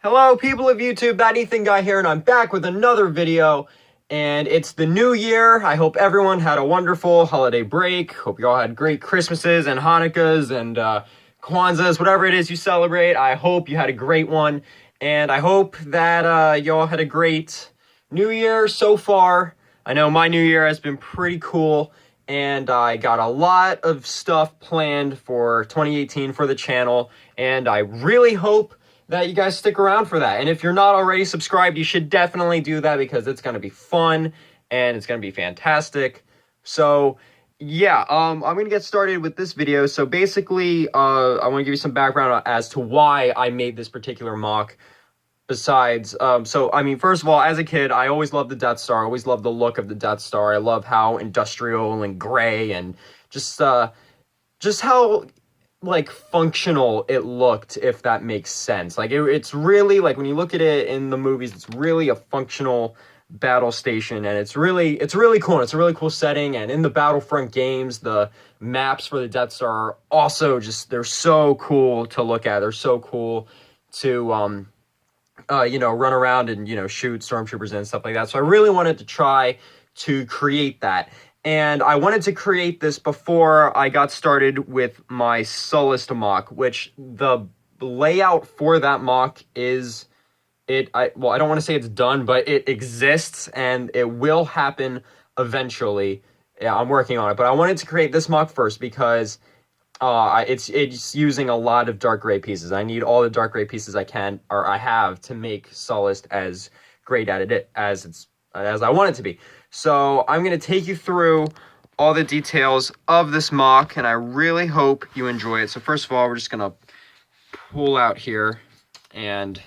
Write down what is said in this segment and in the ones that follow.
Hello, people of YouTube, that Ethan guy here, and I'm back with another video, and it's the new year. I hope everyone had a wonderful holiday break. Hope you all had great Christmases and Hanukkahs and Kwanzas, whatever it is you celebrate. I hope you had a great one, and I hope that you all had a great new year so far. I know my new year has been pretty cool, and I got a lot of stuff planned for 2018 for the channel, and I really hope that you guys stick around for that. And if you're not already subscribed, you should definitely do that because it's going to be fun and it's going to be fantastic. So yeah, I'm going to get started with this video. So basically, I want to give you some background as to why I made this particular MOC. Besides, first of all, as a kid, I always loved the Death Star. I always loved the look of the Death Star. I love how industrial and gray and just how like functional it looked, if that makes sense. Like it's really, like, when you look at it in the movies, it's really a functional battle station, and it's really cool. It's a really cool setting, and in the Battlefront games, the maps for the Death Star are also they're so cool to look at. They're so cool to run around and shoot stormtroopers and stuff like that. So I really wanted to try to create that. And I wanted to create this before I got started with my Sullust MOC, which the layout for that MOC is, I don't want to say it's done, but it exists and it will happen eventually. Yeah, I'm working on it, but I wanted to create this MOC first because it's using a lot of dark gray pieces. I need all the dark gray pieces I have to make Sullust as great at it as I want it to be. So I'm going to take you through all the details of this MOC, and I really hope you enjoy it. So first of all, we're just going to pull out here, and I'm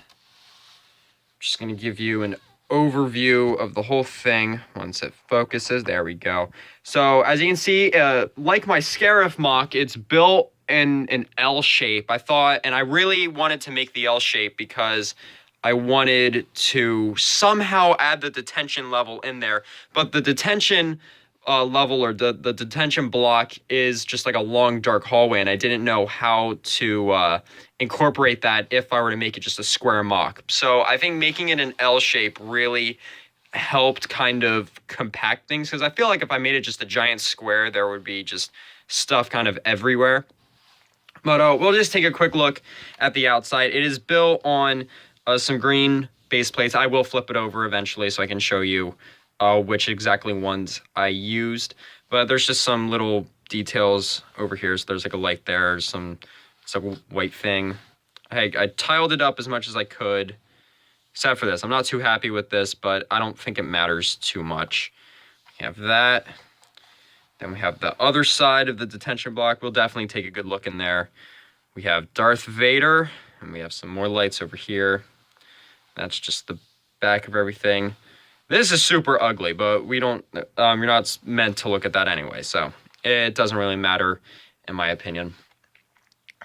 just going to give you an overview of the whole thing once it focuses. There we go. So as you can see, like my Scarif MOC, it's built in an L shape. I really wanted to make the L shape because I wanted to somehow add the detention level in there, but the detention level, or the detention block, is just like a long dark hallway, and I didn't know how to incorporate that if I were to make it just a square MOC. So I think making it an L shape really helped kind of compact things, because I feel like if I made it just a giant square, there would be just stuff kind of everywhere. But we'll just take a quick look at the outside. It is built on some green base plates. I will flip it over eventually so I can show you which exactly ones I used. But there's just some little details over here. So there's like a light there. It's a white thing. I tiled it up as much as I could, except for this. I'm not too happy with this, but I don't think it matters too much. We have that. Then we have the other side of the detention block. We'll definitely take a good look in there. We have Darth Vader, and we have some more lights over here. That's just the back of everything. This is super ugly, but you're not meant to look at that anyway, so it doesn't really matter, in my opinion.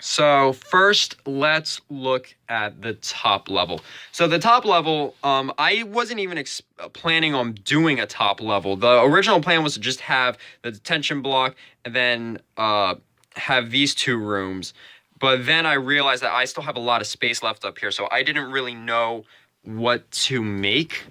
So first, let's look at the top level. So the top level, I wasn't even planning on doing a top level. The original plan was to just have the detention block and then have these two rooms. But then I realized that I still have a lot of space left up here, so I didn't really know what to make.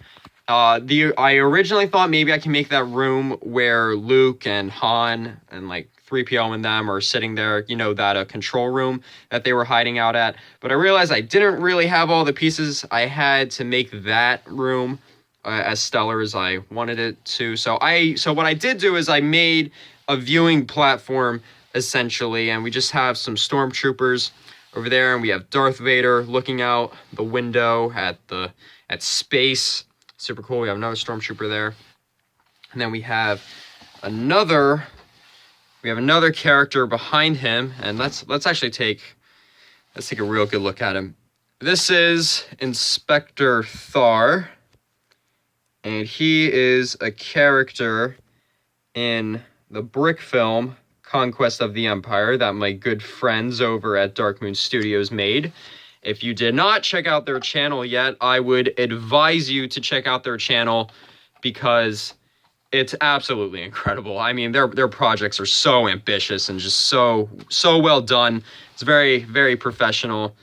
I originally thought maybe I can make that room where Luke and Han and like 3PO and them are sitting there, that control room that they were hiding out at. But I realized I didn't really have all the pieces I had to make that room as stellar as I wanted it to. So what I did do is I made a viewing platform essentially, and we just have some stormtroopers over there, and we have Darth Vader looking out the window at space. Super cool. We have another stormtrooper there, and then we have another character behind him, and let's take a real good look at him. This is Inspector Thar, and he is a character in the Brick film Conquest of the Empire that my good friends over at Dark Moon Studios made. If you did not check out their channel yet, I would advise you to check out their channel because it's absolutely incredible. I mean, their projects are so ambitious and just so well done. It's very, very professional,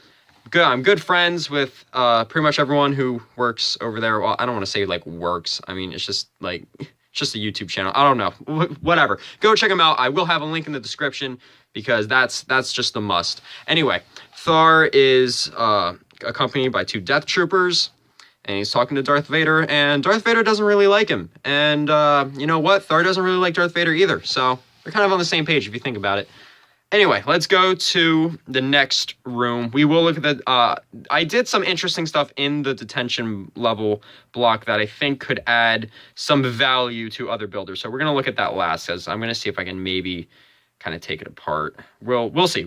I'm good friends with pretty much everyone who works over there. Well, I don't want to say like works. I mean, it's just like it's just a YouTube channel. I don't know. Whatever. Go check them out. I will have a link in the description because that's just a must. Anyway, Thar is accompanied by 2 Death Troopers, and he's talking to Darth Vader, and Darth Vader doesn't really like him. And you know what? Thar doesn't really like Darth Vader either. So they're kind of on the same page if you think about it. Anyway, let's go to the next room. We will look at the, I did some interesting stuff in the detention level block that I think could add some value to other builders. So we're going to look at that last, because I'm going to see if I can maybe kind of take it apart. We'll see.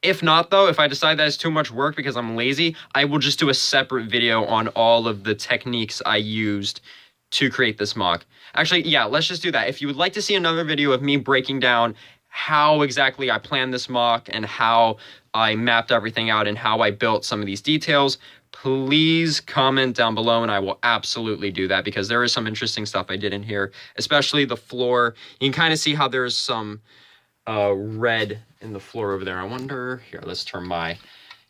If not, though, if I decide that it's too much work because I'm lazy, I will just do a separate video on all of the techniques I used to create this MOC. Actually, yeah, let's just do that. If you would like to see another video of me breaking down how exactly I planned this MOC and how I mapped everything out and how I built some of these details, please comment down below and I will absolutely do that, because there is some interesting stuff I did in here, especially the floor. You can kind of see how there's some red in the floor over there. I wonder, here, let's turn my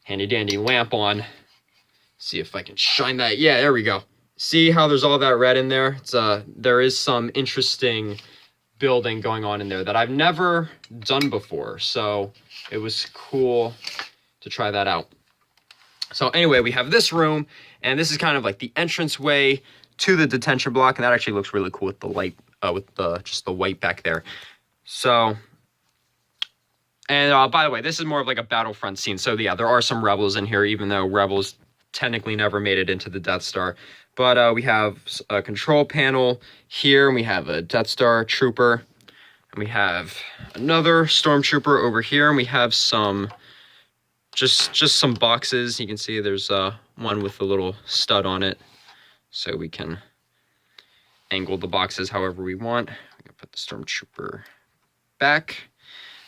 handy dandy lamp on, see if I can shine that. Yeah, there we go. See how there's all that red in there? It's there is some interesting building going on in there that I've never done before, so it was cool to try that out. So anyway, we have this room, and this is kind of like the entranceway to the detention block, and that actually looks really cool with the light, with the just the white back there. So, and by the way, this is more of like a battlefront scene. So yeah, there are some rebels in here, even though rebels technically never made it into the Death Star. But we have a control panel here, and we have a Death Star trooper, and we have another stormtrooper over here, and we have some, just some boxes. You can see there's one with a little stud on it, so we can angle the boxes however we want. We can put the stormtrooper back.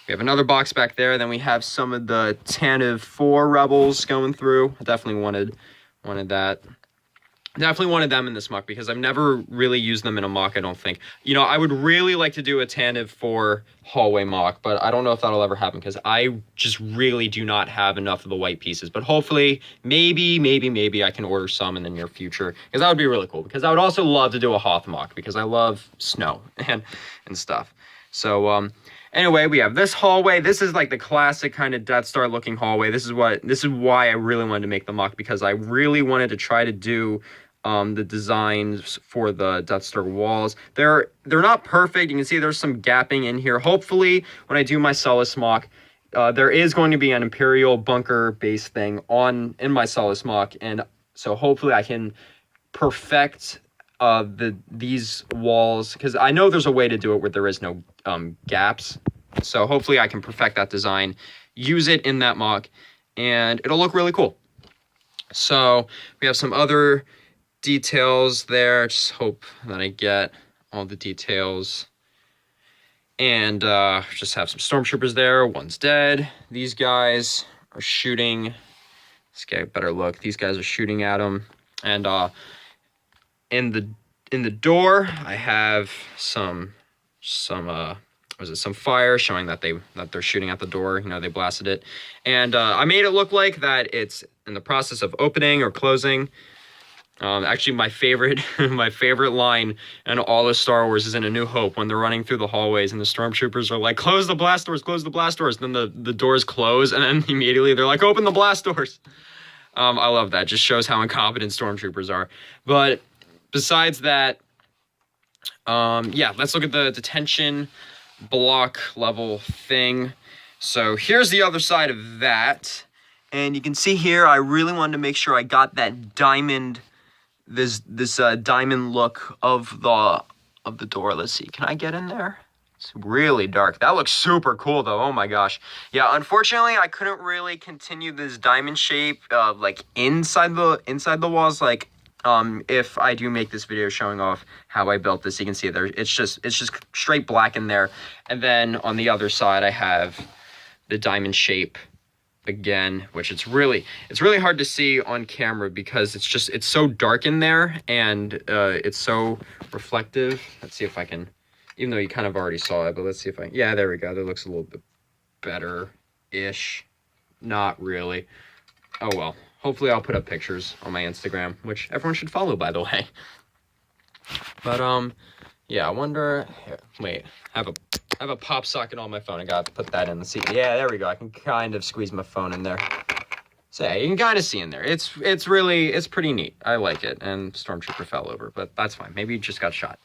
We have another box back there. Then we have some of the Tantive 4 rebels going through. I definitely wanted that. Definitely wanted them in this MOC because I've never really used them in a MOC, I don't think. You know, I would really like to do a Tantive 4 hallway MOC, but I don't know if that'll ever happen because I just really do not have enough of the white pieces. But hopefully, maybe I can order some in the near future, because that would be really cool. Because I would also love to do a Hoth MOC because I love snow and stuff. So, anyway, we have this hallway. This is like the classic kind of Death Star looking hallway. This is why I really wanted to make the MOC, because I really wanted to try to do the designs for the Death Star walls. They're not perfect. You can see there's some gapping in here. Hopefully, when I do my Sullust MOC, there is going to be an Imperial bunker base thing in my Sullust MOC, and so hopefully I can perfect these walls, because I know there's a way to do it where there is no gaps. So hopefully I can perfect that design, use it in that MOC, and it'll look really cool. So we have some other details there. Just hope that I get all the details. And just have some stormtroopers there. One's dead. These guys are shooting. Let's get a better look. These guys are shooting at him. And in the door, I have some fire showing that they're shooting at the door. You know, they blasted it. And I made it look like that it's in the process of opening or closing. Actually, my favorite line in all of Star Wars is in A New Hope, when they're running through the hallways and the stormtroopers are like, close the blast doors, close the blast doors. Then the doors close, and then immediately they're like, open the blast doors. I love that. Just shows how incompetent stormtroopers are. But besides that, yeah, let's look at the detention block level thing. So here's the other side of that. And you can see here, I really wanted to make sure I got that diamond, this diamond look of the door. Let's see, can I get in there? It's really dark. That looks super cool though. Oh my gosh. Yeah, unfortunately I couldn't really continue this diamond shape like inside the walls. Like if I do make this video showing off how I built this, you can see there it's just straight black in there. And then on the other side I have the diamond shape again, which it's really hard to see on camera because it's so dark in there, and it's so reflective. Let's see if I can, even though you kind of already saw it, but let's see if yeah, there we go. That looks a little bit better-ish. Not really. oh well. Hopefully I'll put up pictures on my Instagram, which everyone should follow, by the way. But, yeah, I wonder... Here, wait, I have a pop socket on my phone. I got to put that in the seat. Yeah, there we go. I can kind of squeeze my phone in there. So, yeah, you can kind of see in there. It's pretty neat. I like it. And Stormtrooper fell over, but that's fine. Maybe he just got shot.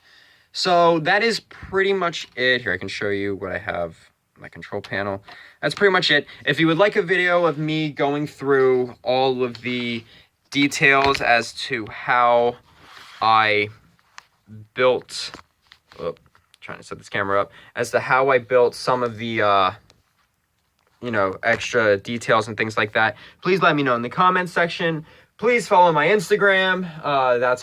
So, that is pretty much it. Here, I can show you what I have on my control panel. That's pretty much it. If you would like a video of me going through all of the details as to how I built... Oh, trying to set this camera up. As to how I built some of the... extra details and things like that, please let me know in the comments section. Please follow my Instagram. That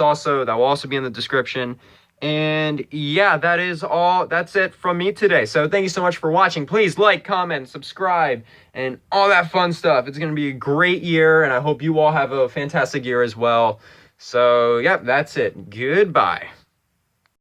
will also be in the description. And yeah, that's it from me today. So thank you so much for watching. Please like, comment, subscribe, and all that fun stuff. It's going to be a great year, and I hope you all have a fantastic year as well. So, yep, that's it. Goodbye.